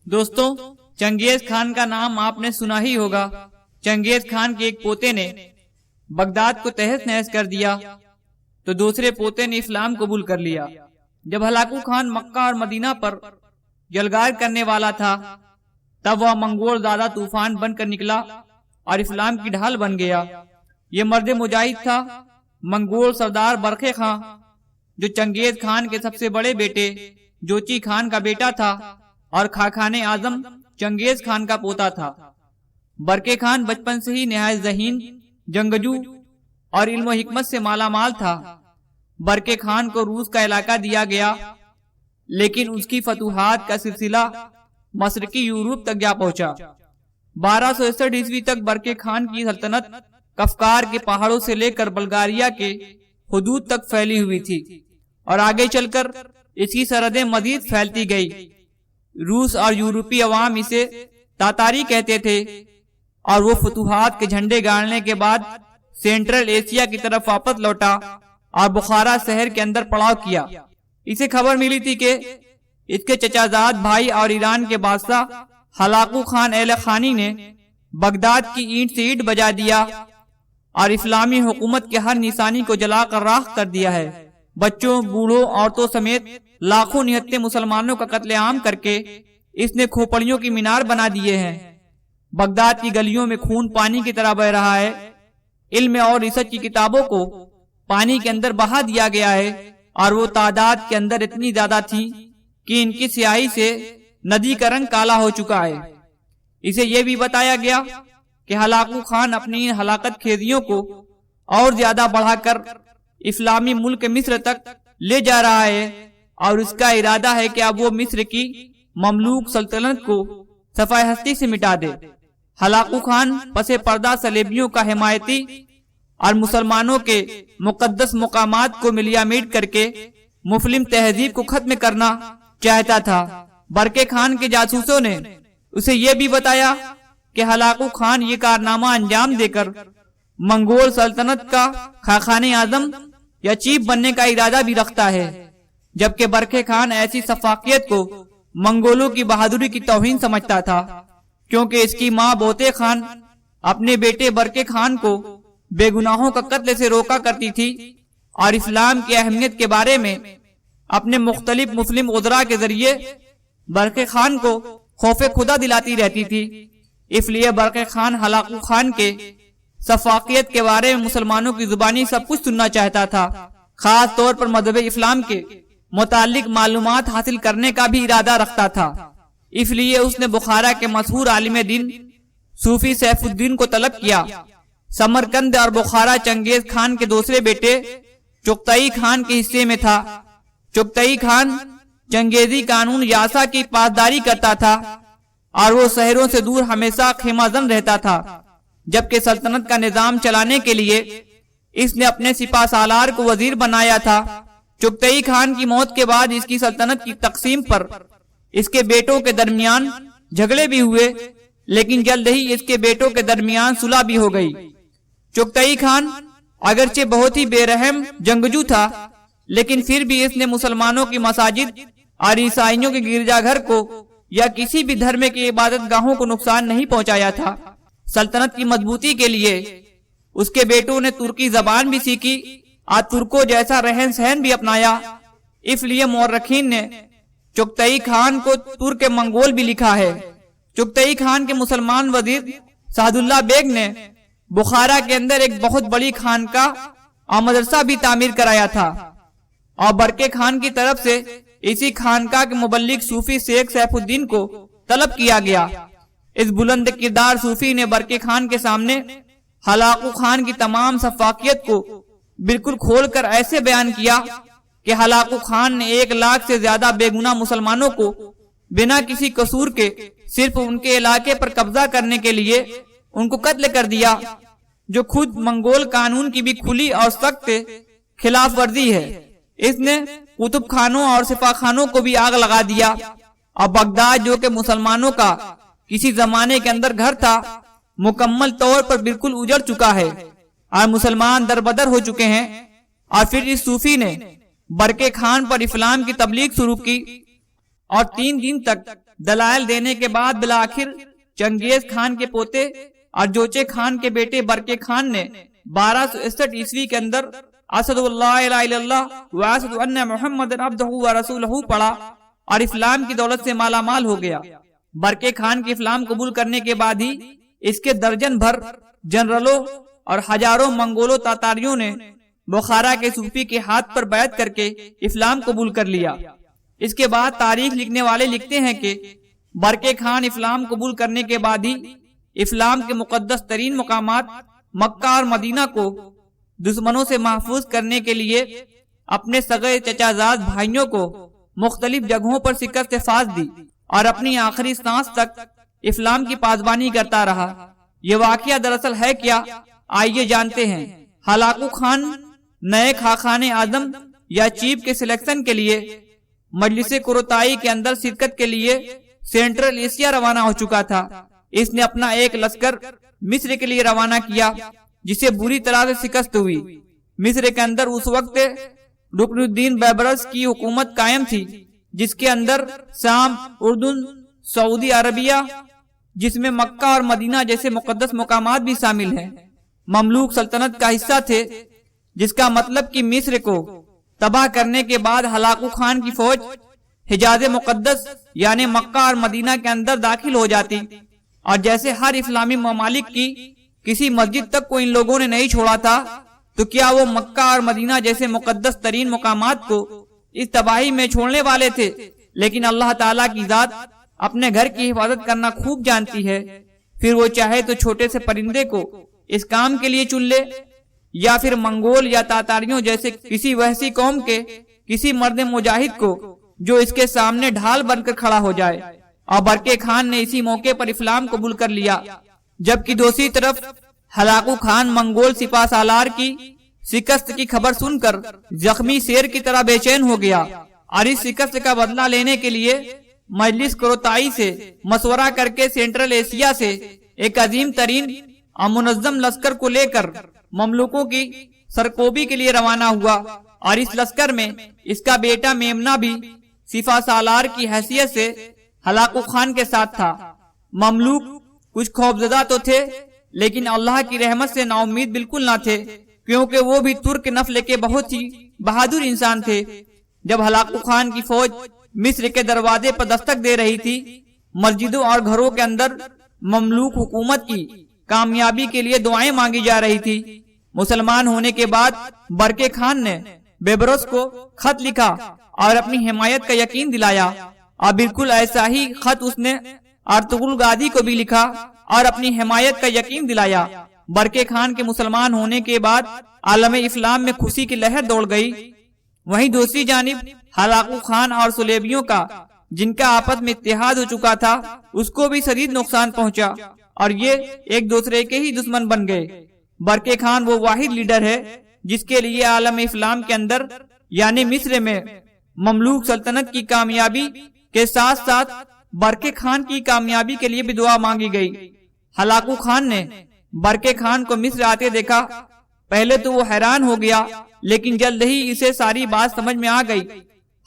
दोस्तों, Genghis Khan का नाम आपने सुना ही होगा। चंगेज खान के एक पोते ने बगदाद को तहस नहस कर दिया तो दूसरे पोते ने इस्लाम कबूल कर लिया। जब हलाकू खान मक्का और मदीना पर जलगार करने वाला था तब वह मंगोल ज़्यादा तूफान बनकर निकला और इस्लाम की ढाल बन गया। ये मर्द मुजाहिद था मंगोल सरदार बरखे खां, जो चंगेज खान के सबसे बड़े बेटे जोची खान का बेटा था और खाखाने आजम चंगेज खान का पोता था। बरके खान बचपन से ही निहायत ज़हीन, जंगजू और इल्म व हिकमत से मालामाल था। बरके खान को रूस का इलाका दिया गया, लेकिन उसकी फतूहात का सिलसिला मशरकी यूरोप तक जा पहुंचा। 1261 ईस्वी तक बरके खान की सल्तनत कफकार के पहाड़ों से लेकर बल्गारिया के हुदूद तक फैली हुई थी और आगे चलकर इसकी सरहदें मजीद फैलती गई। रूस और यूरोपीय अवाम इसे तातारी कहते थे और वो फतूहात के झंडे गाड़ने के बाद सेंट्रल एशिया की तरफ वापस लौटा और बुखारा शहर के अंदर पड़ाव किया। इसे खबर मिली थी कि इसके चचाजाद भाई और ईरान के बादशाह हलाकू खान एल खानी ने बगदाद की ईंट से ईंट बजा दिया और इस्लामी हुकूमत के हर निशानी को जलाकर राख कर दिया है। बच्चों, बूढ़ों, औरतों समेत लाखों निहत्थे मुसलमानों का कत्लेआम करके इसने खोपड़ियों की मीनार बना दिए हैं। बगदाद की गलियों में खून पानी की तरह बह रहा है। इल्म और रिसर्च की किताबों को पानी के अंदर बहा दिया गया है और वो तादाद के अंदर इतनी ज्यादा थी कि इनकी स्याही से नदी का रंग काला हो चुका है। इसे यह भी बताया गया कि हलाकू खान अपनी इन हलाकत खेजियों को और ज्यादा बढ़ाकर इस्लामी मुल्क मिस्र तक ले जा रहा है और उसका इरादा है कि अब वो मिस्र की ममलूक सल्तनत को सफाई हस्ती से मिटा दे। हलाकू खान पसे पर्दा सलेबियों का हिमायती और मुसलमानों के मुकद्दस मुकामात को मिलियामीट करके मुस्लिम तहजीब को खत्म करना चाहता था। बरके खान के जासूसों ने उसे यह भी बताया कि हलाकू खान ये कारनामा अंजाम देकर मंगोल सल्तनत का खाखाने आजम या चीफ बनने का इरादा भी रखता है, जबकि बरके खान ऐसी सफाकियत को मंगोलों की बहादुरी की तौहीन समझता था, क्योंकि इसकी माँ बोते खान अपने बेटे बरके खान को बेगुनाहों का कत्ल से रोका करती थी और इस्लाम की अहमियत के बारे में अपने मुख्तलिफ मुस्लिम उज़रा के जरिए बरके खान को खौफे खुदा दिलाती रहती थी। इसलिए बरके खान हलाकू खान के सफाकियत के बारे में मुसलमानों की जुबानी सब कुछ सुनना चाहता था। खास तौर पर मज़हब इस्लाम के मुतालिक मालूमात हासिल करने का भी इरादा रखता था। इसलिए उसने बुखारा के मशहूर आलिम दीन सूफी सैफुद्दीन को तलब किया। समरकंद और बुखारा चंगेज खान के दूसरे बेटे चुगताई खान के हिस्से में था। चुगताई खान चंगेजी कानून यासा की पासदारी करता था और वो शहरों से दूर हमेशा खेमाजन रहता था, जबकि सल्तनत का निजाम चलाने के लिए इसने अपने सिपा सालार को वजीर बनाया था। चुगताई खान की मौत के बाद इसकी सल्तनत की तकसीम पर इसके बेटों के दरमियान झगड़े भी हुए, लेकिन जल्द ही इसके बेटों के दरमियान सुलह भी हो गई। चुगताई खान अगरचे बहुत ही बेरहम जंगजू था, लेकिन फिर भी इसने मुसलमानों की मसाजिद और ईसाइयों के गिरजाघर को या किसी भी धर्म की इबादत गाहों को नुकसान नहीं पहुंचाया था। सल्तनत की मजबूती के लिए उसके बेटों ने तुर्की जबान भी सीखी और तुर्कों जैसा रहन सहन भी अपनाया। इसलिए मौरखीन ने चुगताई खान को तुर्क मंगोल भी लिखा है। चुगताई खान के मुसलमान वजीर सादुल्ला बेग ने बुखारा के अंदर एक बहुत बड़ी खानकाह और मदरसा भी तामीर कराया था और बरके खान की तरफ से इसी खानकाह के मुबल्लिग सूफी शेख सैफुद्दीन को तलब किया गया। इस बुलंद किरदार सूफी ने बरके खान के सामने हलाकू खान की तमाम सफाकियत को बिल्कुल खोलकर ऐसे बयान किया कि हलाकू खान ने 1 लाख से ज्यादा बेगुनाह मुसलमानों को बिना किसी कसूर के सिर्फ उनके इलाके पर कब्जा करने के लिए उनको कत्ल कर दिया, जो खुद मंगोल कानून की भी खुली और सख्त खिलाफ वर्जी है। इसने कुतुब खानों और सिपा खानों को भी आग लगा दिया और बगदाद, जो कि मुसलमानों का किसी जमाने के अंदर घर था, मुकम्मल तौर पर बिल्कुल उजड़ चुका है और मुसलमान दरबदर हो चुके हैं। और फिर इस सूफी ने बरके खान पर इस्लाम की तबलीग शुरू की और 3 दिन तक دلائل دینے کے بعد بالآخر چنگیز خان کے پوتے اور جوچے خان کے بیٹے برقے خان نے 1261 عیسوی کے اندر اشہد ان لا الہ الا اللہ و اشہد ان محمد عبدہ و رسولہ پڑھا اور اسلام کی دولت سے مالا مال ہو گیا۔ برقے خان کے اسلام قبول کرنے کے بعد ہی اس کے درجن بھر جنرلوں اور ہزاروں منگولوں تاتاریوں نے بخارا کے صوفی کے ہاتھ پر بیعت کر کے اسلام قبول کر لیا۔ اس کے بعد تاریخ لکھنے والے لکھتے ہیں کہ برقے خان اسلام قبول کرنے کے بعد ہی اسلام کے مقدس ترین مقامات مکہ اور مدینہ کو دشمنوں سے محفوظ کرنے کے لیے اپنے سگے چچا زاد بھائیوں کو مختلف جگہوں پر شکست فاز دی اور اپنی آخری سانس تک اسلام کی پاسبانی کرتا رہا۔ یہ واقعہ دراصل ہے کیا، آئیے جانتے ہیں۔ ہلاکو خان نئے خاقان اعظم یا چیف کے سلیکشن کے لیے مجلس قرطائی کے اندر شرکت کے لیے سینٹرل ایشیا روانہ ہو چکا تھا۔ اس نے اپنا ایک لشکر مصر کے لیے روانہ کیا جسے بری طرح سے شکست ہوئی۔ مصر کے اندر اس وقت رکن الدین بیبرس کی حکومت قائم تھی، جس کے اندر شام، اردن، سعودی عربیہ، جس میں مکہ اور مدینہ جیسے مقدس مقامات بھی شامل ہیں، مملوک سلطنت کا حصہ تھے، جس کا مطلب کہ مصر کو تباہ کرنے کے بعد ہلاکو خان کی فوج حجاز مقدس یعنی مکہ اور مدینہ کے اندر داخل ہو جاتی، اور جیسے ہر اسلامی ممالک کی کسی مسجد تک کو ان لوگوں نے نہیں چھوڑا تھا، تو کیا وہ مکہ اور مدینہ جیسے مقدس ترین مقامات کو اس تباہی میں چھوڑنے والے تھے؟ لیکن اللہ تعالیٰ کی ذات اپنے گھر کی حفاظت کرنا خوب جانتی ہے، پھر وہ چاہے تو چھوٹے سے پرندے کو اس کام کے لیے چن لے، یا پھر منگول یا تاتاریوں جیسے کسی وحشی قوم کے کسی مرد مجاہد کو جو اس کے سامنے ڈھال بن کر کھڑا ہو جائے۔ اور برقے خان نے اسی موقع پر اسلام قبول کر لیا، جبکہ دوسری طرف ہلاکو خان منگول سپہ سالار کی شکست کی خبر سن کر زخمی شیر کی طرح بے چین ہو گیا، اور اس شکست کا بدلہ لینے کے لیے مجلس قرطائی سے مشورہ کر کے سینٹرل ایشیا سے ایک عظیم ترین اور منظم لشکر کو لے کر مملوکوں کی سرکوبی کے لیے روانہ ہوا، اور اس لشکر میں اس کا بیٹا میمنا بھی سپہ سالار کی حیثیت سے ہلاکو خان کے ساتھ تھا۔ مملوک کچھ خوفزدہ تو تھے، لیکن اللہ کی رحمت سے نا امید بالکل نہ تھے، کیونکہ وہ بھی ترک نسل کے بہت ہی بہادر انسان تھے۔ جب ہلاکو خان کی فوج مصر کے دروازے پر دستک دے رہی تھی، مسجدوں اور گھروں کے اندر مملوک حکومت کی کامیابی کے لیے دعائیں مانگی جا رہی تھی۔ مسلمان ہونے کے بعد برقے خان نے بیبرس کو خط لکھا اور اپنی حمایت کا یقین دلایا، اور بالکل ایسا ہی خط اس نے ارطغرل غازی کو بھی لکھا اور اپنی حمایت کا یقین دلایا۔ برقے خان کے مسلمان ہونے کے بعد عالم اسلام میں خوشی کی لہر دوڑ گئی۔ وہیں دوسری جانب ہلاکو خان اور صلیبیوں کا، جن کا آپس میں اتحاد ہو چکا تھا، اس کو بھی شدید نقصان پہنچا، اور یہ ایک دوسرے کے ہی دشمن بن گئے۔ برقے خان وہ واحد لیڈر ہے جس کے لیے عالم اسلام کے اندر یعنی مصر میں مملوک سلطنت کی کامیابی کے ساتھ ساتھ برقے خان کی کامیابی کے لیے بھی دعا مانگی گئی۔ ہلاکو خان نے برقے خان کو مصر آتے دیکھا، پہلے تو وہ حیران ہو گیا، لیکن جلد ہی اسے ساری بات سمجھ میں آ گئی۔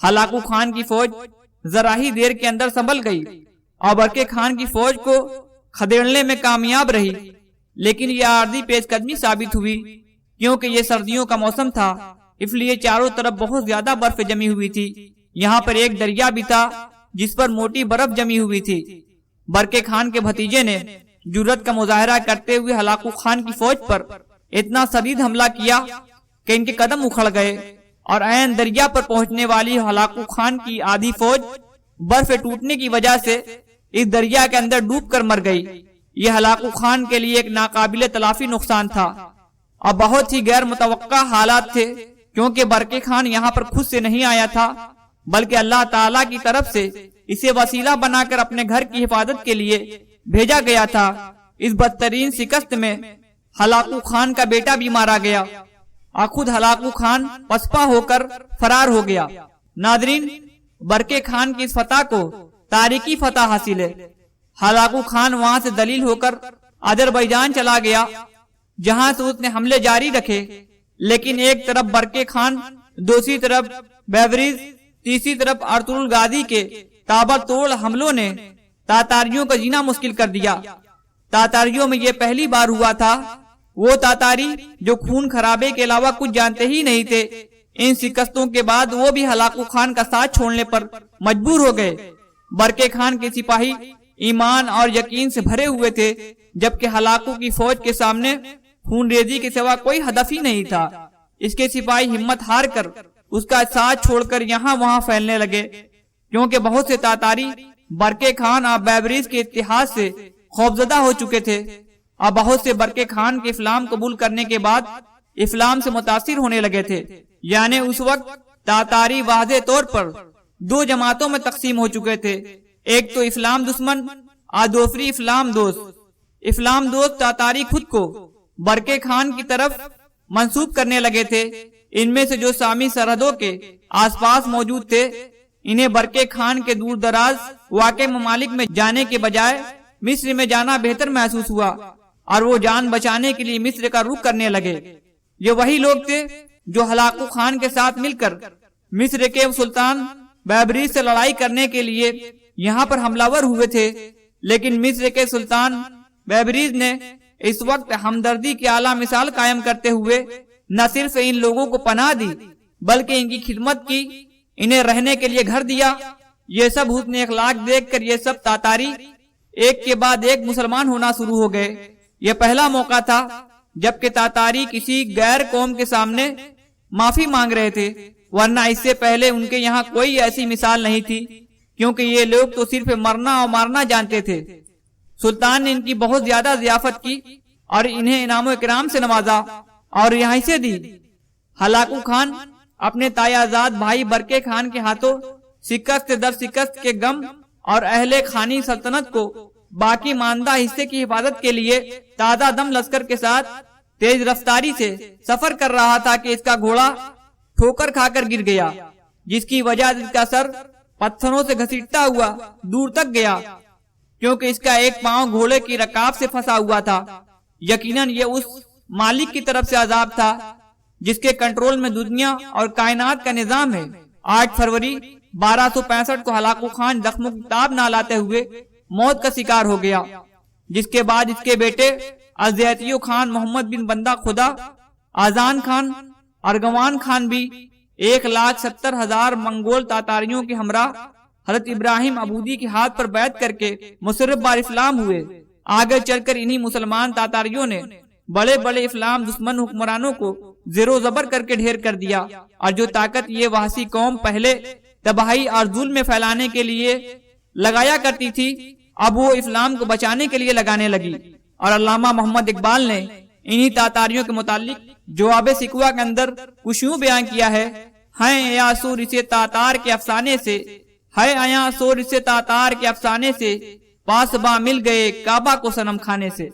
ہلاکو خان کی فوج ذرا ہی دیر کے اندر سنبھل گئی اور برقے خان کی فوج کو کھدیڑنے میں کامیاب رہی، لیکن یہ عارضی پیش قدمی ثابت ہوئی، کیونکہ یہ سردیوں کا موسم تھا، اس لیے چاروں طرف بہت زیادہ برف جمی ہوئی تھی۔ یہاں پر ایک دریا بھی تھا جس پر موٹی برف جمی ہوئی تھی۔ برقے خان کے بھتیجے نے جرأت کا مظاہرہ کرتے ہوئے ہلاکو خان کی فوج پر اتنا شدید حملہ کیا کہ ان کے قدم اکھڑ گئے، اور عین دریا پر پہنچنے والی ہلاکو خان کی آدھی فوج برف ٹوٹنے کی وجہ سے اس دریا کے اندر ڈوب کر مر گئی۔ یہ ہلاکو خان کے لیے ایک ناقابل تلافی نقصان تھا، اور بہت ہی غیر متوقع حالات تھے، کیونکہ برقے خان یہاں پر خود سے نہیں آیا تھا، بلکہ اللہ تعالیٰ کی طرف سے اسے وسیلہ بنا کر اپنے گھر کی حفاظت کے لیے بھیجا گیا تھا۔ اس بدترین شکست میں ہلاکو خان کا بیٹا بھی مارا گیا، اور خود ہلاکو خان پسپا ہو کر فرار ہو گیا۔ ناظرین، برقے خان کی اس فتح کو تاریخی فتح حاصل ہے۔ ہلاکو خان وہاں سے دلیل ہو کر آذربائیجان چلا گیا، جہاں سے اس نے حملے جاری رکھے، لیکن ایک طرف برقے خان، دوسری طرف بیبریز، تیسری طرف ارطغرل غازی کے ताबड़तोड़ हमलों ने तातारियों का जीना मुश्किल कर दिया। तातारियों में ये पहली बार हुआ था। वो तातारी जो खून खराबे के अलावा कुछ जानते ही नहीं थे, इन शिकस्तों के बाद वो भी हलाकू खान का साथ छोड़ने पर मजबूर हो गए। बरके खान के सिपाही ईमान और यकीन से भरे हुए थे, जबकि हलाकू की फौज के सामने खूनरेजी के सिवा कोई हदफ ही नहीं था। इसके सिपाही हिम्मत हार कर उसका साथ छोड़कर यहाँ वहाँ फैलने लगे, क्योंकि बहुत से तातारी बरके खान और बैबरीज के इतिहास से खौफजदा हो चुके थे और बहुत से बरके खान के इस्लाम कबूल करने के बाद इस्लाम से मुतासिर होने लगे थे। यानी उस वक्त तातारी वाज़े तौर पर दो जमातों में तकसीम हो चुके थे, एक तो इस्लाम दुश्मन और दूसरी इस्लाम दोस्त। इस्लाम दोस्त तातारी खुद को बरके खान की तरफ मंसूब करने लगे थे। इनमें से जो सामी सरहदों के आसपास मौजूद थे, इन्हें बरके खान के दूर दराज वाक़े ममालिक में जाने के बजाय मिस्र में जाना बेहतर महसूस हुआ और वो जान बचाने के लिए मिस्र का रुख करने लगे। ये वही लोग थे जो हलाकू खान के साथ मिलकर मिस्र के सुल्तान बैबरीज से लड़ाई करने के लिए यहाँ पर हमलावर हुए थे। लेकिन मिस्र के सुल्तान बैबरीज ने इस वक्त हमदर्दी की आला मिसाल कायम करते हुए न सिर्फ इन लोगों को पनाह दी, बल्कि इनकी खिदमत की, इन्हें रहने के लिए घर दिया। ये सब हुस्न अखलाक देखकर ये सब तातारी एक के बाद एक मुसलमान होना शुरू हो गए। यह पहला मौका था जबकि तातारी किसी गैर कौम के सामने माफी मांग रहे थे, वरना इससे पहले उनके यहाँ कोई ऐसी मिसाल नहीं थी, क्योंकि ये लोग तो सिर्फ मरना और मारना जानते थे। सुल्तान ने इनकी बहुत ज्यादा जियाफत की और इन्हें इनाम इकराम से नवाजा और यहाँ से दी। हलाकू खान अपने तायाजाद भाई बरके खान के हाथों शिकस्त दर शिकस्त के गम और अहले खानी सल्तनत को बाकी मानदा हिस्से की हिफाजत के लिए ताजा दम लश्कर के साथ तेज रफ्तारी से सफर कर रहा था कि इसका घोड़ा ठोकर खाकर गिर गया, जिसकी वजह इसका सर पत्थरों से घसीटता हुआ दूर तक गया, क्योंकि इसका एक पांव घोड़े की रकाब से फंसा हुआ था। यकीनन ये उस मालिक की तरफ से अजाब था जिसके कंट्रोल में दुनिया और कायनात का निजाम है। 8 फरवरी 1265 को हलाकू खान जख्मों की ताब ना लाते हुए मौत का शिकार हो गया, जिसके बाद इसके बेटे अज़ैतियो खान मोहम्मद बिन बंदा खुदा आजान खान अर्गवान खान भी 1,70,000 मंगोल तातारियों के हमरा हजरत इब्राहिम अबूदी के हाथ पर बैत करके मुसर्रफ बार इस्लाम हुए। आगे चलकर इन्हीं मुसलमान तातारियों ने बड़े बड़े इस्लाम दुश्मन हुक्मरानों को जेरो जबर करके ढेर कर दिया, और जो ताकत ये वहसी कौम पहले तबाही और जुल्म में फैलाने के लिए लगाया करती थी, अब वो इस्लाम को बचाने के लिए लगाने लगी। और अल्लामा मोहम्मद इकबाल ने इन्हीं तातारियों के मुतालिक जवाब सिकवा के अंदर कुछ यूं बयान किया है या सूर इसे तातार के अफसाने से, है आया सूर इसे तातार के अफसाने से, पासबा मिल गए काबा को सनम खाने से।